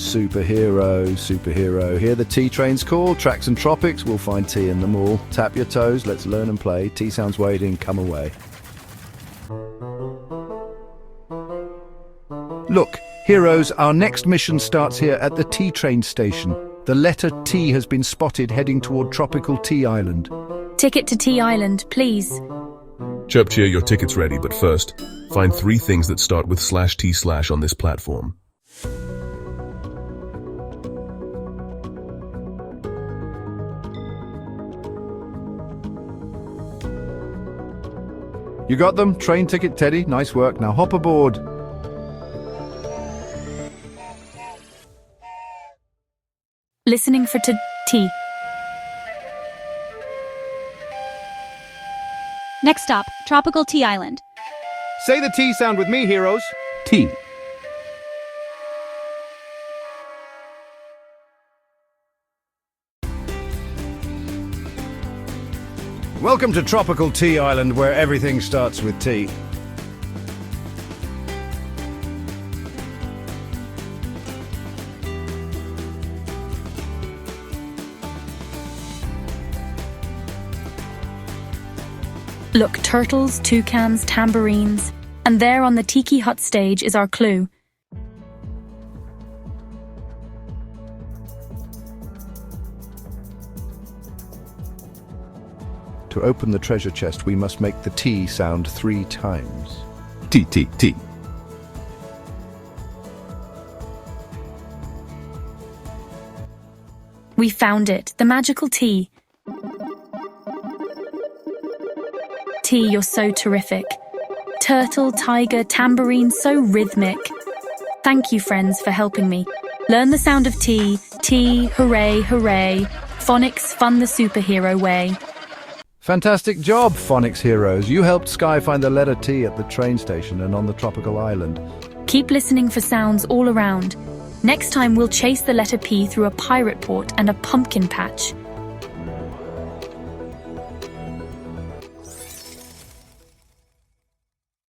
Superhero, superhero. Hear the tea trains call. Tracks and tropics, we'll find tea in them all. Tap your toes, let's learn and play. Tea sounds waiting, come away. Look, heroes, our next mission starts here at the tea train station. The letter T has been spotted heading toward tropical Tea Island. Ticket to Tea Island, please. Chirp cheer, your ticket's ready, but first, find 3 things that start with /T/ on this platform. You got them? Train ticket, Teddy. Nice work. Now hop aboard. Listening for T. Next stop, tropical Tea Island. Say the T sound with me, heroes. T. Welcome to tropical Tea Island, where everything starts with tea. Look, turtles, toucans, tambourines. And there on the tiki hut stage is our clue. To open the treasure chest, we must make the T sound 3 times. T, T, T. We found it, the magical tea. Tea, you're so terrific. Turtle, tiger, tambourine, so rhythmic. Thank you, friends, for helping me. Learn the sound of tea. Tea, hooray, hooray. Phonics, fun the superhero way. Fantastic job, Phonics heroes. You helped Sky find the letter T at the train station and on the tropical island. Keep listening for sounds all around. Next time we'll chase the letter P through a pirate port and a pumpkin patch.